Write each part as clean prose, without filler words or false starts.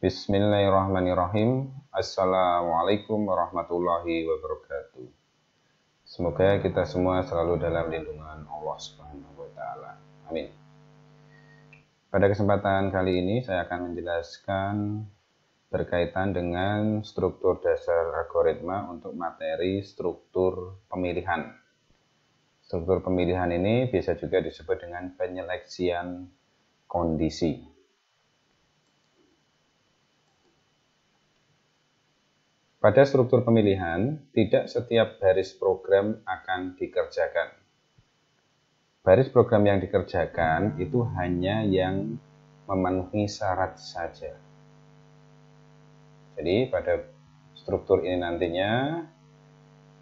Bismillahirrahmanirrahim. Assalamualaikum warahmatullahi wabarakatuh. Semoga kita semua selalu dalam lindungan Allah Subhanahu wa taala. Amin. Pada kesempatan kali ini saya akan menjelaskan berkaitan dengan struktur dasar algoritma untuk materi struktur pemilihan. Struktur pemilihan ini bisa juga disebut dengan penyeleksian kondisi. Pada struktur pemilihan, tidak setiap baris program akan dikerjakan. Baris program yang dikerjakan itu hanya yang memenuhi syarat saja. Jadi pada struktur ini nantinya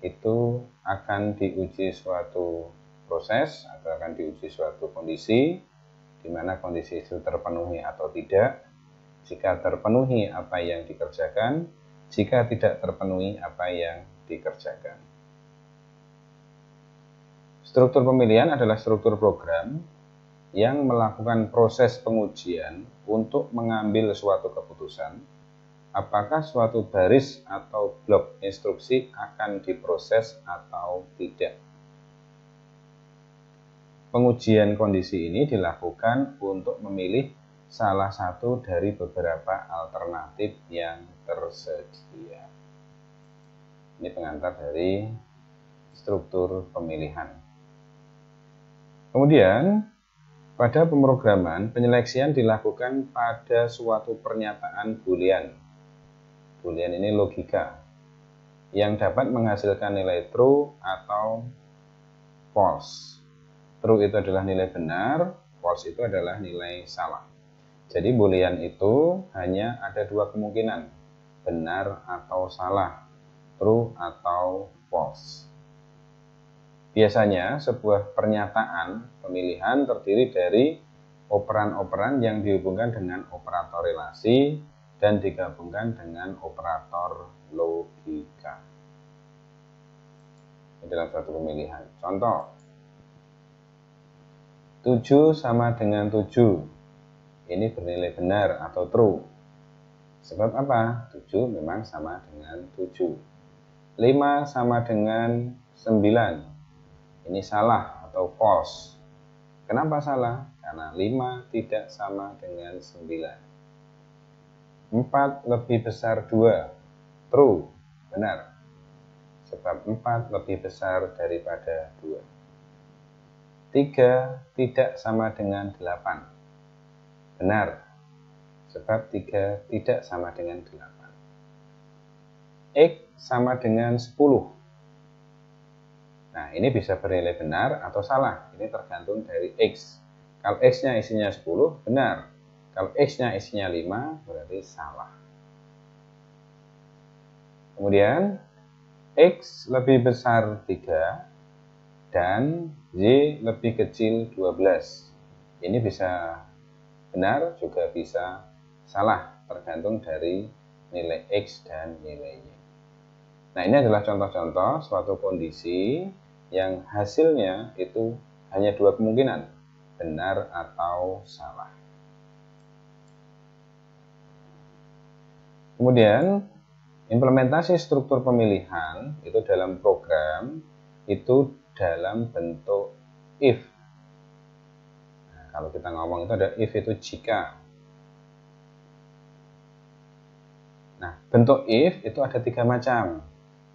itu akan diuji suatu proses atau akan diuji suatu kondisi di mana kondisi itu terpenuhi atau tidak. Jika terpenuhi apa yang dikerjakan, jika tidak terpenuhi apa yang dikerjakan. Struktur pemilihan adalah struktur program yang melakukan proses pengujian untuk mengambil suatu keputusan apakah suatu baris atau blok instruksi akan diproses atau tidak. Pengujian kondisi ini dilakukan untuk memilih salah satu dari beberapa alternatif yang tersedia. Ini pengantar dari struktur pemilihan. Kemudian, pada pemrograman, penyeleksian dilakukan pada suatu pernyataan boolean. Boolean ini logika, yang dapat menghasilkan nilai true atau false. True itu adalah nilai benar, false itu adalah nilai salah. Jadi boolean itu hanya ada dua kemungkinan, benar atau salah, true atau false. Biasanya sebuah pernyataan pemilihan terdiri dari operan-operan yang dihubungkan dengan operator relasi dan digabungkan dengan operator logika. Ini dalam suatu pemilihan. Contoh, 7 sama dengan 7. Ini bernilai benar atau true. Sebab apa? 7 memang sama dengan 7. 5 sama dengan 9. Ini salah atau false. Kenapa salah? Karena 5 tidak sama dengan 9. 4 lebih besar 2. True, benar. Sebab 4 lebih besar daripada 2. 3 tidak sama dengan 8. Benar, sebab 3 tidak sama dengan 8. X sama dengan 10. Nah, ini bisa bernilai benar atau salah. Ini tergantung dari X. Kalau X-nya isinya 10, benar. Kalau X-nya isinya 5, berarti salah. Kemudian, X lebih besar 3 dan Y lebih kecil 12. Ini bisa benar, juga bisa salah, tergantung dari nilai X dan nilai Y. Nah, ini adalah contoh-contoh suatu kondisi yang hasilnya itu hanya dua kemungkinan, benar atau salah. Kemudian, implementasi struktur pemilihan itu dalam program itu dalam bentuk if. Kalau kita ngomong itu ada if itu jika. Nah, bentuk if itu ada 3 macam.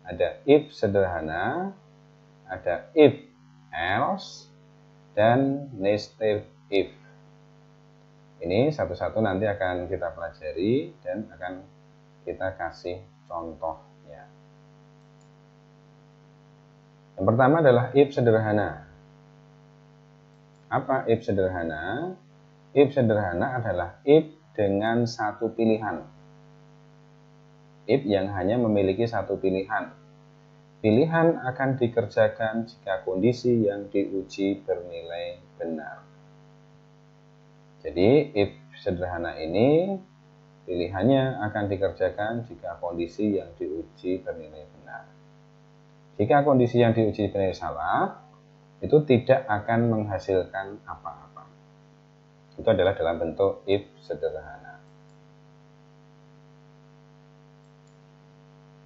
Ada if sederhana, ada if else, dan nested if. Ini satu-satu nanti akan kita pelajari dan akan kita kasih contohnya. Yang pertama adalah if sederhana. Apa if sederhana? If sederhana adalah if dengan satu pilihan. If yang hanya memiliki satu pilihan. Pilihan akan dikerjakan jika kondisi yang diuji bernilai benar. Jadi if sederhana ini pilihannya akan dikerjakan jika kondisi yang diuji bernilai benar. Jika kondisi yang diuji bernilai salah, itu tidak akan menghasilkan apa-apa. Itu adalah dalam bentuk if sederhana.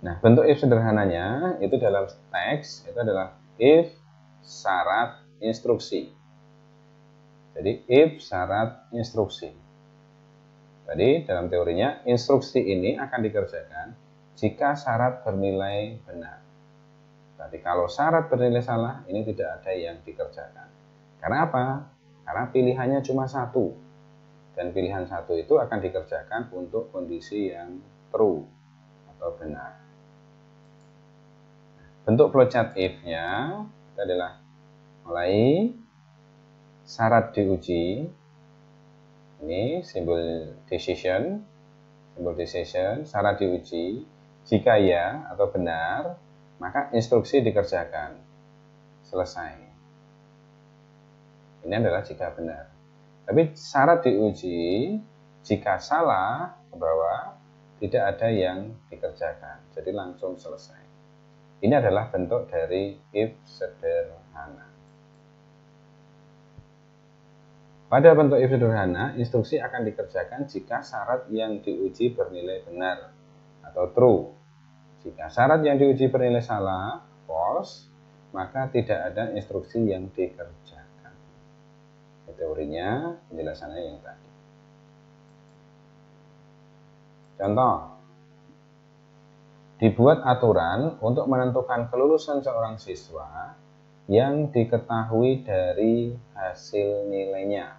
Nah, bentuk if sederhananya itu dalam teks itu adalah if syarat instruksi. Jadi if syarat instruksi. Tadi dalam teorinya instruksi ini akan dikerjakan jika syarat bernilai benar. Tapi kalau syarat bernilai salah, ini tidak ada yang dikerjakan. Karena apa? Karena pilihannya cuma satu. Dan pilihan satu itu akan dikerjakan untuk kondisi yang true atau benar. Bentuk flowchart if-nya adalah mulai syarat diuji. Ini simbol decision, syarat diuji. Jika ya atau benar, maka instruksi dikerjakan. Selesai. Ini adalah jika benar. Tapi syarat diuji, jika salah ke bawah, tidak ada yang dikerjakan. Jadi langsung selesai. Ini adalah bentuk dari if sederhana. Pada bentuk if sederhana, instruksi akan dikerjakan jika syarat yang diuji bernilai benar atau true. Jika syarat yang diuji bernilai salah, false, maka tidak ada instruksi yang dikerjakan. Teorinya, penjelasannya yang tadi. Contoh, dibuat aturan untuk menentukan kelulusan seorang siswa yang diketahui dari hasil nilainya.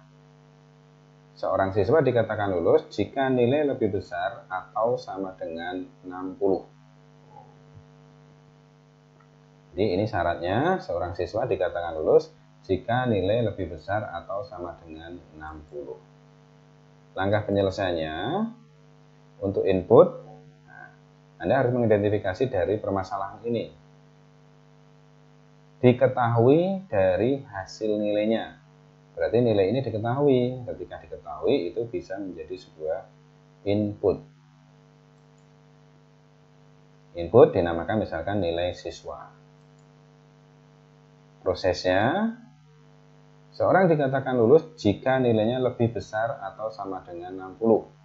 Seorang siswa dikatakan lulus jika nilai lebih besar atau sama dengan 60. Jadi ini syaratnya, seorang siswa dikatakan lulus jika nilai lebih besar atau sama dengan 60. Langkah penyelesaiannya, untuk input, Anda harus mengidentifikasi dari permasalahan ini. Diketahui dari hasil nilainya. Berarti nilai ini diketahui. Ketika diketahui itu bisa menjadi sebuah input. Input dinamakan misalkan nilai siswa. Prosesnya, seorang dikatakan lulus jika nilainya lebih besar atau sama dengan 60.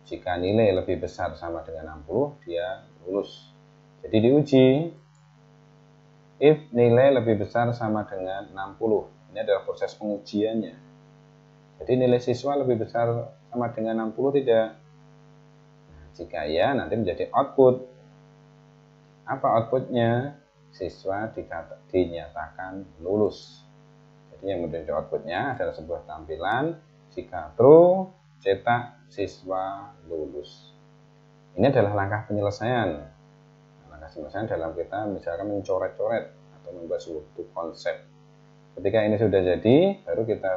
Jika nilai lebih besar sama dengan 60, dia lulus. Jadi diuji, if nilai lebih besar sama dengan 60. Ini adalah proses pengujiannya. Jadi nilai siswa lebih besar sama dengan 60 tidak? Nah, jika ya, nanti menjadi output. Apa outputnya? Siswa dinyatakan lulus. Jadi yang menjadi outputnya adalah sebuah tampilan. Jika true, cetak siswa lulus. Ini adalah langkah penyelesaian. Langkah penyelesaian dalam kita misalkan mencoret-coret atau membuat suatu konsep. Ketika ini sudah jadi, baru kita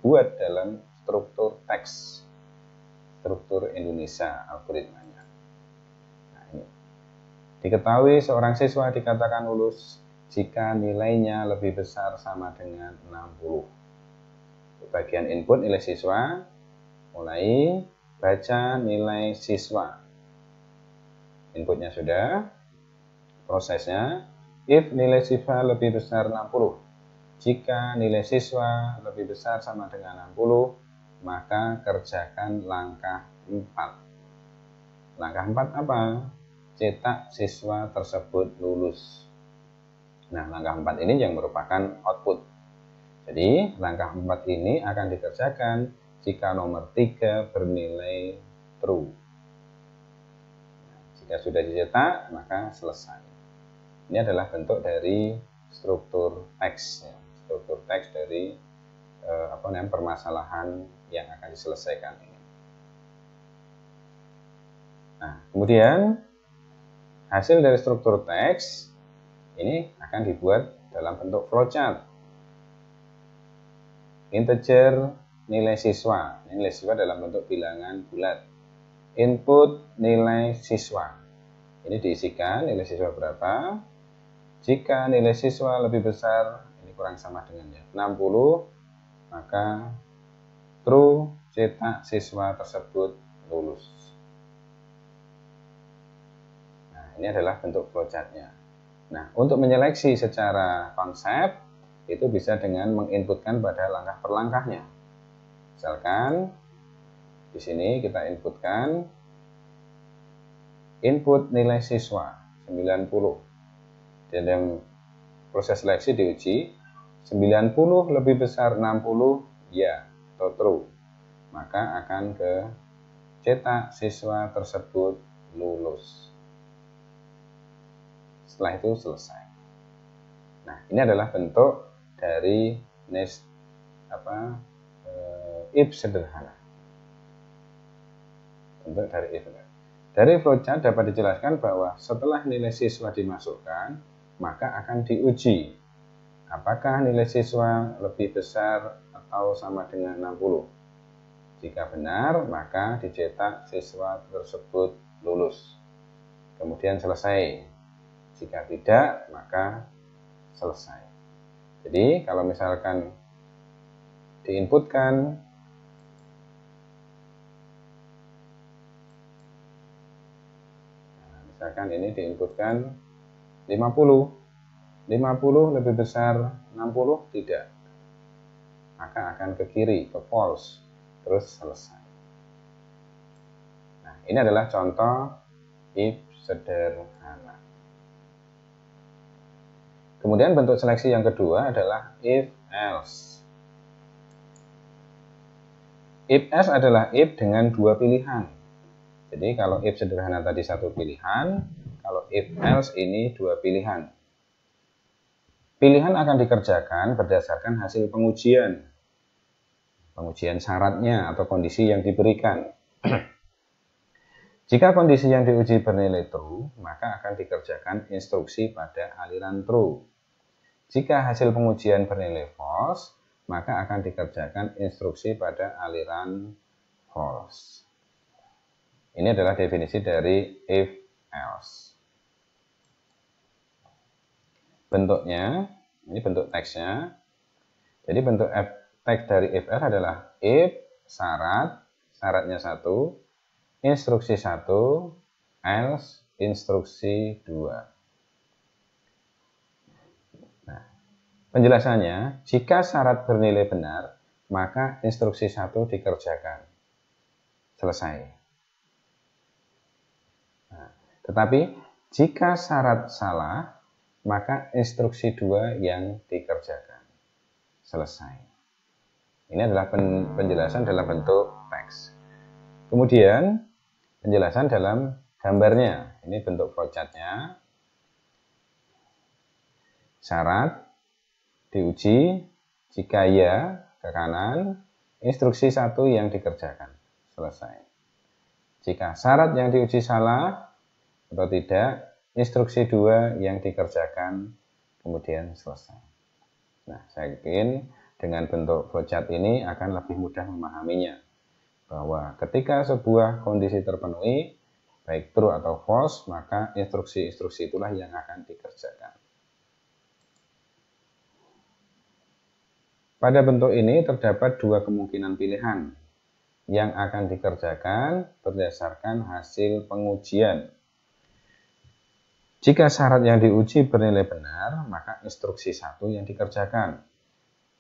buat dalam struktur teks, struktur Indonesia algoritmanya. Nah, ini. Diketahui seorang siswa dikatakan lulus jika nilainya lebih besar sama dengan 60. Bagian input nilai siswa, mulai baca nilai siswa. Inputnya sudah, prosesnya, if nilai siswa lebih besar 60. Jika nilai siswa lebih besar sama dengan 60, maka kerjakan langkah 4. Langkah 4 apa? Cetak siswa tersebut lulus. Nah, langkah 4 ini yang merupakan output. Jadi, langkah 4 ini akan dikerjakan jika nomor 3 bernilai true. Nah, jika sudah dicetak, maka selesai. Ini adalah bentuk dari struktur teks. Struktur teks dari permasalahan yang akan diselesaikan ini. Nah, kemudian hasil dari struktur teks ini akan dibuat dalam bentuk flowchart. Integer nilai siswa. Nilai siswa dalam bentuk bilangan bulat. Input nilai siswa. Ini diisikan nilai siswa berapa. Jika nilai siswa lebih besar, ini kurang sama dengan 60, maka true, cetak siswa tersebut lulus. Nah, ini adalah bentuk flowchartnya. Nah, untuk menyeleksi secara konsep, itu bisa dengan menginputkan pada langkah per langkahnya. Misalkan, di sini kita inputkan input nilai siswa. 90. Dalam proses seleksi diuji 90 lebih besar 60 ya atau true, maka akan ke cetak siswa tersebut lulus. Setelah itu selesai. Nah, ini adalah bentuk dari if sederhana. Bentuk dari if. Dari flowchart dapat dijelaskan bahwa setelah nilai siswa dimasukkan, maka akan diuji apakah nilai siswa lebih besar atau sama dengan 60. Jika benar, maka dicetak siswa tersebut lulus. Kemudian selesai. Jika tidak, maka selesai. Jadi, kalau misalkan diinputkan misalkan ini diinputkan 50 lebih besar 60 tidak, maka akan ke kiri, ke false, terus selesai. Nah, ini adalah contoh if sederhana. Kemudian bentuk seleksi yang kedua adalah if else. If else adalah if dengan dua pilihan. Jadi kalau if sederhana tadi satu pilihan, kalau if else ini dua pilihan. Pilihan akan dikerjakan berdasarkan hasil pengujian. Pengujian syaratnya atau kondisi yang diberikan. Jika kondisi yang diuji bernilai true, maka akan dikerjakan instruksi pada aliran true. Jika hasil pengujian bernilai false, maka akan dikerjakan instruksi pada aliran false. Ini adalah definisi dari if else. Bentuknya, ini bentuk teksnya. Jadi bentuk teks dari if else adalah if syaratnya 1, instruksi 1, else instruksi 2. Nah, penjelasannya, jika syarat bernilai benar, maka instruksi 1 dikerjakan. Selesai. Tetapi jika syarat salah, maka instruksi 2 yang dikerjakan. Selesai. Ini adalah penjelasan dalam bentuk teks. Kemudian penjelasan dalam gambarnya. Ini bentuk flowchartnya. Syarat diuji, jika ya ke kanan, instruksi 1 yang dikerjakan. Selesai. Jika syarat yang diuji salah atau tidak, instruksi 2 yang dikerjakan, kemudian selesai. Nah, saya yakin dengan bentuk flowchart ini akan lebih mudah memahaminya. Bahwa ketika sebuah kondisi terpenuhi, baik true atau false, maka instruksi-instruksi itulah yang akan dikerjakan. Pada bentuk ini terdapat dua kemungkinan pilihan yang akan dikerjakan berdasarkan hasil pengujian. Jika syarat yang diuji bernilai benar, maka instruksi 1 yang dikerjakan.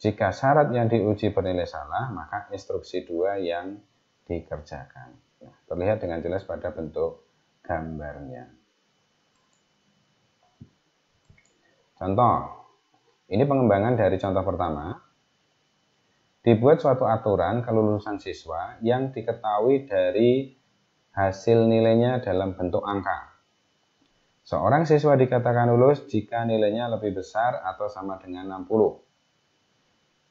Jika syarat yang diuji bernilai salah, maka instruksi 2 yang dikerjakan. Nah, terlihat dengan jelas pada bentuk gambarnya. Contoh, ini pengembangan dari contoh pertama. Dibuat suatu aturan kelulusan siswa yang diketahui dari hasil nilainya dalam bentuk angka. Seorang siswa dikatakan lulus jika nilainya lebih besar atau sama dengan 60.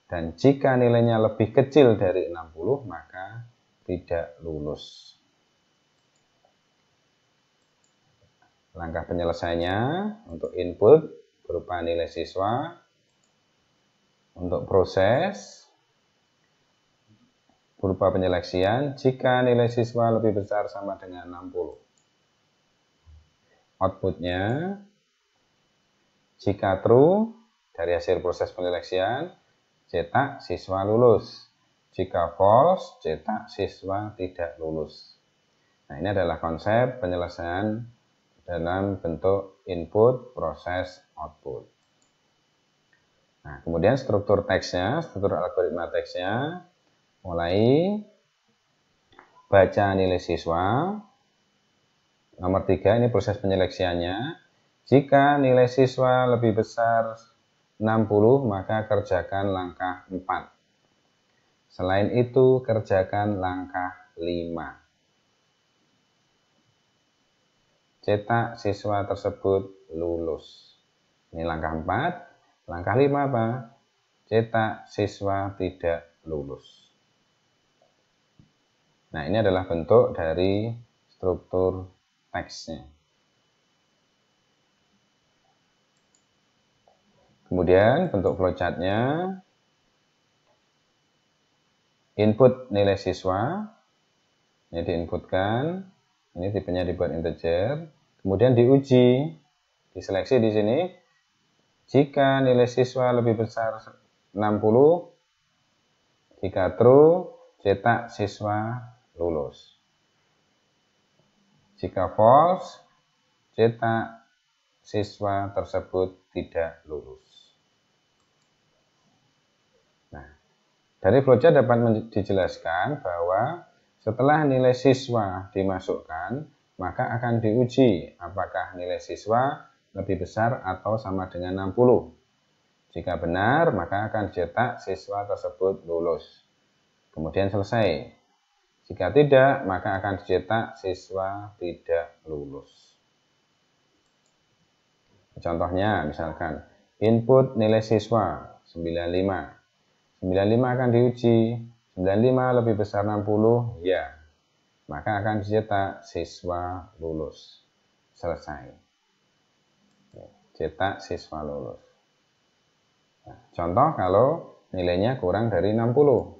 Dan jika nilainya lebih kecil dari 60, maka tidak lulus. Langkah penyelesaiannya untuk input berupa nilai siswa, untuk proses berupa penyeleksian jika nilai siswa lebih besar sama dengan 60. Outputnya, jika true, dari hasil proses penyeleksian, cetak siswa lulus. Jika false, cetak siswa tidak lulus. Nah, ini adalah konsep penyelesaian dalam bentuk input, proses, output. Nah, kemudian struktur teksnya, struktur algoritma teksnya, mulai baca nilai siswa. Nomor 3, ini proses penyeleksiannya. Jika nilai siswa lebih besar 60, maka kerjakan langkah 4. Selain itu, kerjakan langkah 5. Cetak siswa tersebut lulus. Ini langkah 4. Langkah 5 apa? Cetak siswa tidak lulus. Nah, ini adalah bentuk dari struktur teksnya. Kemudian bentuk flowchartnya, input nilai siswa, ini diinputkan, ini tipenya dibuat integer, kemudian diuji, diseleksi di sini. Jika nilai siswa lebih besar 60, jika true, cetak siswa lulus. Jika false, cetak siswa tersebut tidak lulus. Nah, dari flowchart dapat dijelaskan bahwa setelah nilai siswa dimasukkan, maka akan diuji apakah nilai siswa lebih besar atau sama dengan 60. Jika benar, maka akan dicetak siswa tersebut lulus. Kemudian selesai. Jika tidak, maka akan dicetak siswa tidak lulus. Contohnya, misalkan input nilai siswa 95. 95 akan diuji, 95 lebih besar 60, ya. Maka akan dicetak siswa lulus. Selesai. Cetak siswa lulus. Nah, contoh kalau nilainya kurang dari 60.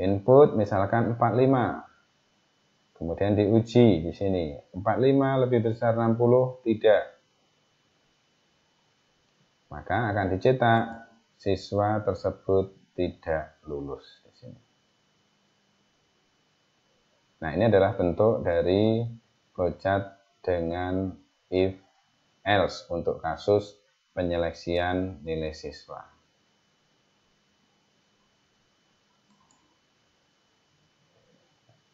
Input misalkan 45. Kemudian diuji di sini. 45 lebih besar 60, tidak. Maka akan dicetak siswa tersebut tidak lulus di sini. Nah, ini adalah bentuk dari flowchart dengan if else untuk kasus penyeleksian nilai siswa.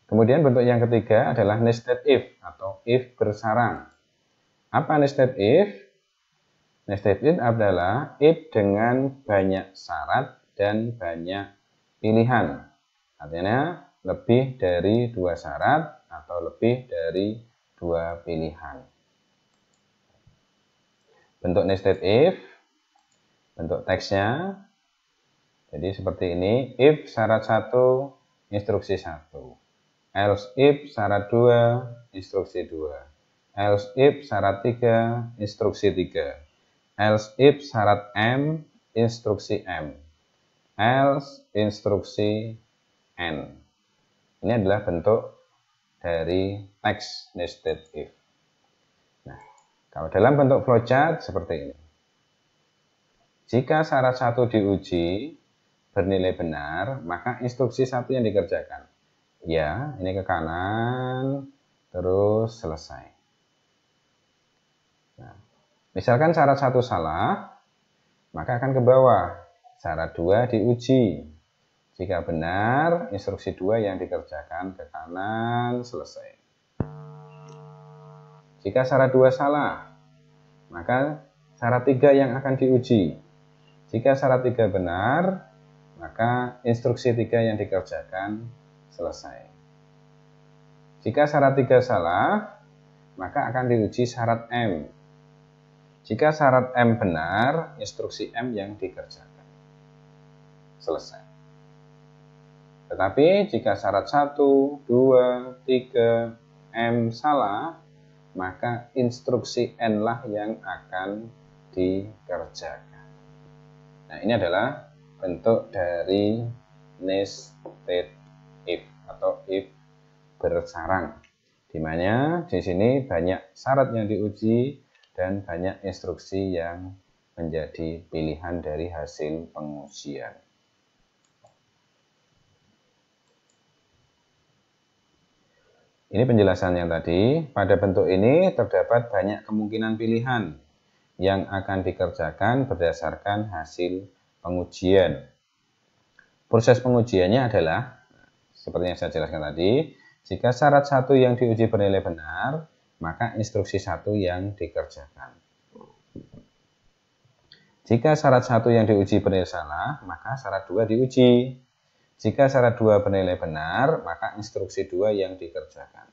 Kemudian bentuk yang ketiga adalah nested if atau if bersarang. Apa nested if? Nested if adalah if dengan banyak syarat dan banyak pilihan. Artinya lebih dari 2 syarat atau lebih dari 2 pilihan. Bentuk nested if, bentuk teksnya, jadi seperti ini. If syarat 1, instruksi 1. Else if syarat 2, instruksi 2. Else if syarat 3, instruksi 3. Else if syarat M, instruksi M. Else instruksi N. Ini adalah bentuk dari teks nested if. Nah, kalau dalam bentuk flowchart seperti ini. Jika syarat 1 diuji bernilai benar, maka instruksi 1 yang dikerjakan. Ya, ini ke kanan, terus selesai. Nah, misalkan syarat 1 salah, maka akan ke bawah. Syarat 2 diuji. Jika benar, instruksi 2 yang dikerjakan ke kanan, selesai. Jika syarat 2 salah, maka syarat 3 yang akan diuji. Jika syarat 3 benar, maka instruksi 3 yang dikerjakan selesai. Jika syarat 3 salah, maka akan diuji syarat M. Jika syarat M benar, instruksi M yang dikerjakan. Selesai. Tetapi jika syarat 1, 2, 3, M salah, maka instruksi N lah yang akan dikerjakan. Nah, ini adalah bentuk dari nested if atau if bersarang, di mana di sini banyak syarat yang diuji dan banyak instruksi yang menjadi pilihan dari hasil pengujian. Ini penjelasan yang tadi. Pada bentuk ini terdapat banyak kemungkinan pilihan yang akan dikerjakan berdasarkan hasil pengujian. Proses pengujiannya adalah seperti yang saya jelaskan tadi. Jika syarat 1 yang diuji bernilai benar, maka instruksi 1 yang dikerjakan. Jika syarat 1 yang diuji bernilai salah, maka syarat 2 diuji. Jika syarat 2 bernilai benar, maka instruksi 2 yang dikerjakan.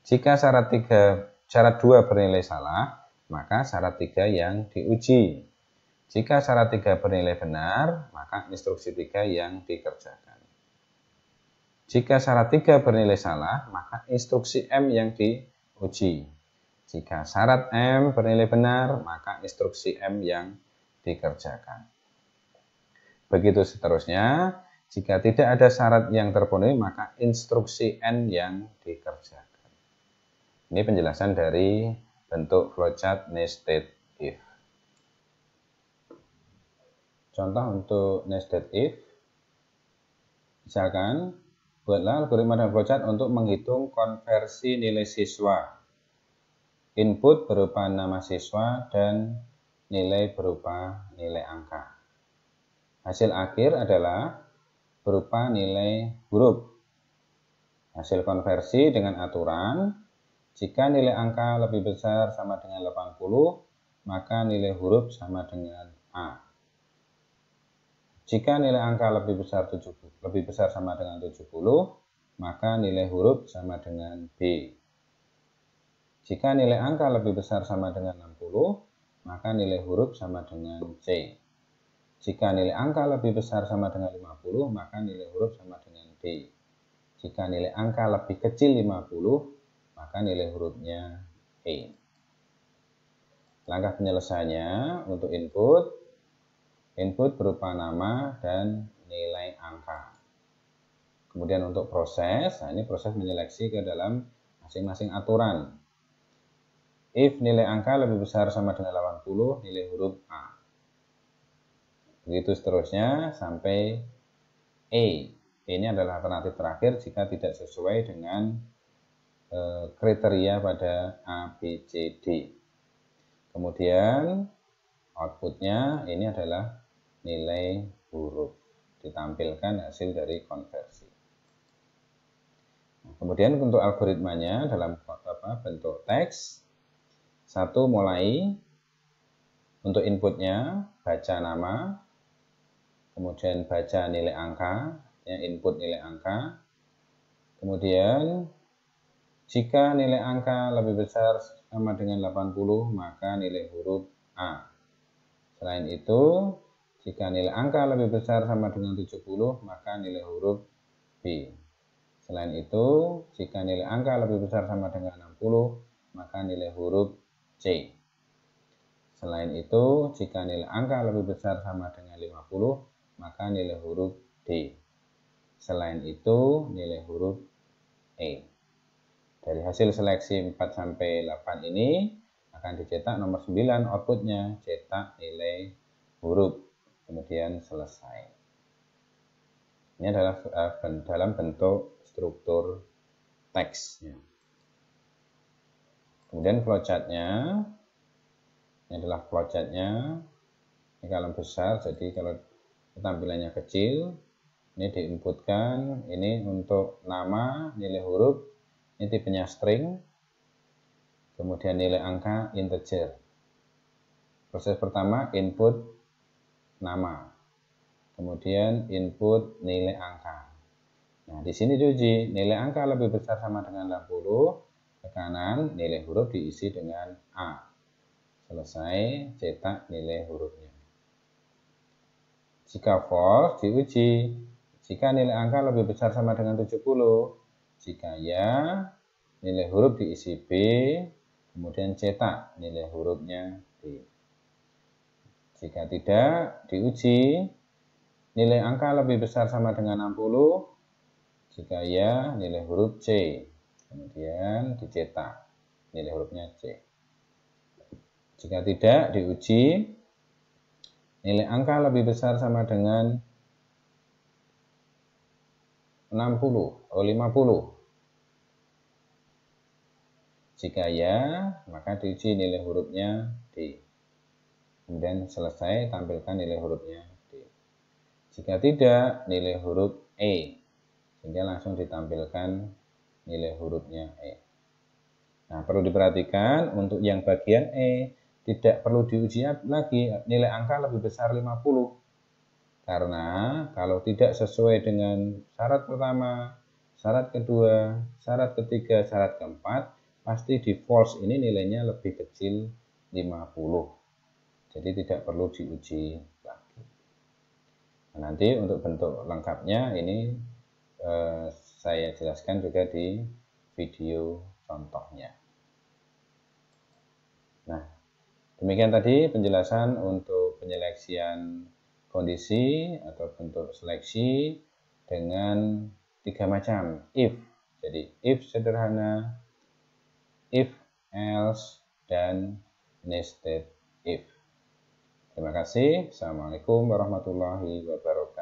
Jika syarat 2 bernilai salah, maka syarat 3 yang diuji. Jika syarat 3 bernilai benar, maka instruksi 3 yang dikerjakan. Jika syarat 3 bernilai salah, maka instruksi M yang diuji. Jika syarat M bernilai benar, maka instruksi M yang dikerjakan. Begitu seterusnya, jika tidak ada syarat yang terpenuhi, maka instruksi N yang dikerjakan. Ini penjelasan dari bentuk flowchart nested if. Contoh untuk nested if, misalkan buatlah algoritma dan flowchart untuk menghitung konversi nilai siswa. Input berupa nama siswa dan nilai berupa nilai angka. Hasil akhir adalah berupa nilai huruf. Hasil konversi dengan aturan, jika nilai angka lebih besar sama dengan 80, maka nilai huruf sama dengan A. Jika nilai angka lebih besar sama dengan 70, maka nilai huruf sama dengan B. Jika nilai angka lebih besar sama dengan 60, maka nilai huruf sama dengan C. Jika nilai angka lebih besar sama dengan 50, maka nilai huruf sama dengan D. Jika nilai angka lebih kecil 50, maka nilai hurufnya E. Langkah penyelesaiannya untuk input berupa nama dan nilai angka. Kemudian untuk proses, ini proses menyeleksi ke dalam masing-masing aturan. If nilai angka lebih besar sama dengan 80, nilai huruf A. Begitu seterusnya sampai E. Ini adalah alternatif terakhir jika tidak sesuai dengan kriteria pada A, B, C, D. Kemudian outputnya ini adalah nilai huruf. Ditampilkan hasil dari konversi. Kemudian untuk algoritmanya dalam bentuk teks. 1. Mulai. Untuk inputnya baca nama, kemudian baca nilai angka, input nilai angka. Kemudian jika nilai angka lebih besar sama dengan 80, maka nilai huruf A. Selain itu, jika nilai angka lebih besar sama dengan 70, maka nilai huruf B. Selain itu, jika nilai angka lebih besar sama dengan 60, maka nilai huruf C. Selain itu, jika nilai angka lebih besar sama dengan 50, maka nilai huruf D. Selain itu, nilai huruf E. Dari hasil seleksi 4-8 ini, akan dicetak nomor 9 outputnya, cetak nilai huruf. Kemudian selesai. Ini adalah dalam bentuk struktur teksnya. Kemudian flowchartnya, ini adalah flowchartnya. Ini kalau besar, jadi kalau tampilannya kecil, ini diinputkan. Ini untuk nama, nilai huruf, ini tipenya string. Kemudian nilai angka integer. Proses pertama input nama. Kemudian input nilai angka. Nah, di sini diuji nilai angka lebih besar sama dengan 80. Ke kanan, nilai huruf diisi dengan A. Selesai, cetak nilai hurufnya. Jika false, diuji. Jika nilai angka lebih besar sama dengan 70. Jika ya, nilai huruf diisi B. Kemudian cetak nilai hurufnya B. Jika tidak, diuji. Nilai angka lebih besar sama dengan 60. Jika ya, nilai huruf C. Kemudian dicetak nilai hurufnya C. Jika tidak, diuji. Nilai angka lebih besar sama dengan 50. Jika ya, maka diuji nilai hurufnya D. Kemudian selesai, tampilkan nilai hurufnya D. Jika tidak, nilai huruf E. Sehingga langsung ditampilkan nilai hurufnya E. Nah, perlu diperhatikan untuk yang bagian E tidak perlu diuji lagi, nilai angka lebih besar 50. Karena kalau tidak sesuai dengan syarat pertama, syarat kedua, syarat ketiga, syarat keempat, pasti di false ini nilainya lebih kecil 50. Jadi tidak perlu diuji lagi. Nah, nanti untuk bentuk lengkapnya ini saya jelaskan juga di video contohnya. Nah, demikian tadi penjelasan untuk penyeleksian kondisi atau bentuk seleksi dengan 3 macam if. Jadi if sederhana, if, else, dan nested if. Terima kasih. Assalamualaikum warahmatullahi wabarakatuh.